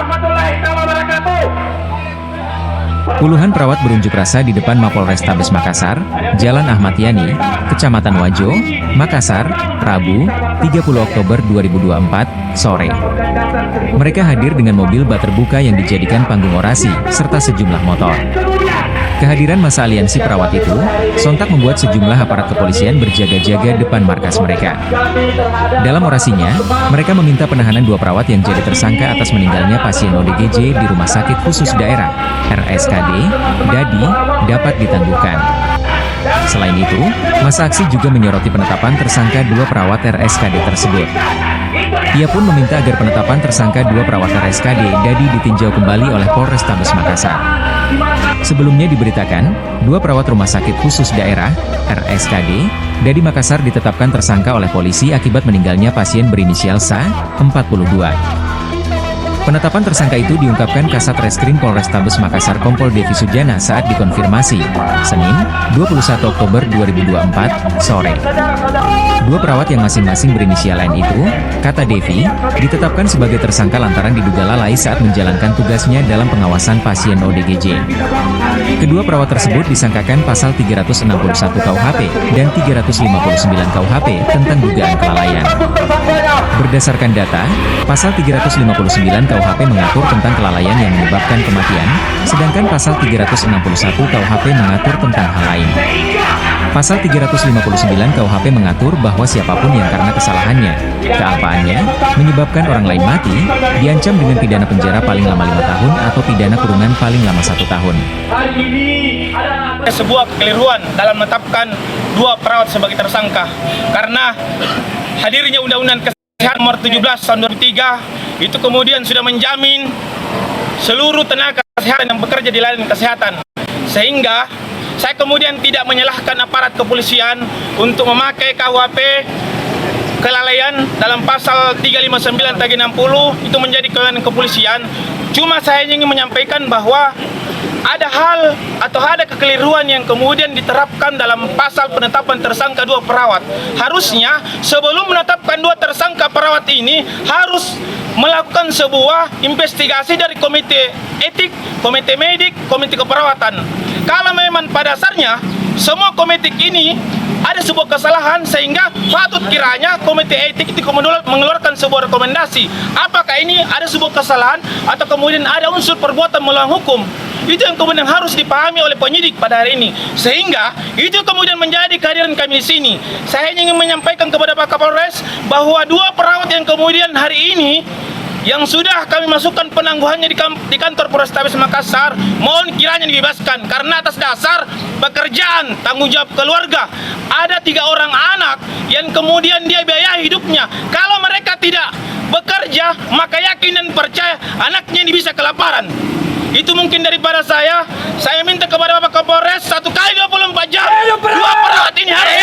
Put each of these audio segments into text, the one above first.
warahmatullahi wabarakatuh. Puluhan perawat berunjuk rasa di depan Mapolrestabes Makassar, Jalan Ahmad Yani, Kecamatan Wajo, Makassar, Rabu, 30 Oktober 2024, sore. Mereka hadir dengan mobil bak terbuka yang dijadikan panggung orasi, serta sejumlah motor. Kehadiran masa aliansi perawat itu, sontak membuat sejumlah aparat kepolisian berjaga-jaga depan markas mereka. Dalam orasinya, mereka meminta penahanan 2 perawat yang jadi tersangka atas meninggalnya pasien ODGJ di Rumah Sakit Khusus Daerah, RSKD, Dadi, dapat ditangguhkan. Selain itu, masa aksi juga menyoroti penetapan tersangka 2 perawat RSKD tersebut. Ia pun meminta agar penetapan tersangka 2 perawat RSKD Dadi ditinjau kembali oleh Polrestabes Makassar. Sebelumnya diberitakan, 2 perawat Rumah Sakit Khusus Daerah, RSKD, Dadi Makassar ditetapkan tersangka oleh polisi akibat meninggalnya pasien berinisial SA, 42. Penetapan tersangka itu diungkapkan Kasat Reskrim Polrestabes Makassar Kompol Devi Sujana saat dikonfirmasi, Senin, 21 Oktober 2024, sore. 2 perawat yang masing-masing berinisial N itu, kata Devi, ditetapkan sebagai tersangka lantaran diduga lalai saat menjalankan tugasnya dalam pengawasan pasien ODGJ. Kedua perawat tersebut disangkakan pasal 361 KUHP dan 359 KUHP tentang dugaan kelalaian. Berdasarkan data, pasal 359 KUHP mengatur tentang kelalaian yang menyebabkan kematian, sedangkan pasal 361 KUHP mengatur tentang hal lain. Pasal 359 KUHP mengatur bahwa siapapun yang karena kesalahannya, kealpaannya, menyebabkan orang lain mati, diancam dengan pidana penjara paling lama 5 tahun atau pidana kurungan paling lama 1 tahun. Sebuah kekeliruan dalam menetapkan 2 perawat sebagai tersangka, karena hadirnya Undang-Undang Kesehatan Nomor 17 Tahun 2003 itu kemudian sudah menjamin seluruh tenaga kesehatan yang bekerja di layanan kesehatan, sehingga saya kemudian tidak menyalahkan aparat kepolisian untuk memakai KUHP kelalaian dalam pasal 359 tag 60 itu menjadi kewenangan kepolisian. Cuma saya ingin menyampaikan bahwa ada hal atau ada kekeliruan yang kemudian diterapkan dalam pasal penetapan tersangka 2 perawat. Harusnya sebelum menetapkan 2 tersangka perawat ini harus melakukan sebuah investigasi dari komite etik, komite medik, komite keperawatan. Kalau memang pada dasarnya semua komite ini ada sebuah kesalahan sehingga patut kiranya komite etik itu mengeluarkan sebuah rekomendasi. Apakah ini ada sebuah kesalahan atau kemudian ada unsur perbuatan melawan hukum? Itu yang kemudian harus dipahami oleh penyidik pada hari ini. Sehingga itu kemudian menjadi kehadiran kami di sini. Saya ingin menyampaikan kepada Pak Kapolres bahwa 2 perawat yang kemudian hari ini yang sudah kami masukkan penangguhannya di kantor Polrestabes Makassar, mohon kiranya dibebaskan karena atas dasar pekerjaan tanggung jawab keluarga. Ada 3 orang anak yang kemudian dia biayai hidupnya. Kalau mereka tidak bekerja, maka yakin dan percaya anaknya ini bisa kelaparan. Itu mungkin daripada saya minta kepada Bapak Kapolres 1 kali 24 jam 2 perawat ini harus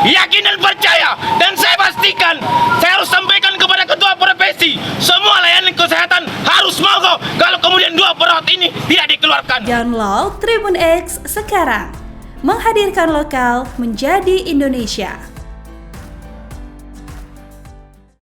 yakin dan percaya. Dan saya pastikan, saya harus sampaikan kepada ketua profesi, semua layanan kesehatan harus mogok kalau kemudian 2 perawat ini tidak dikeluarkan. Download Tribun X sekarang, menghadirkan lokal menjadi Indonesia.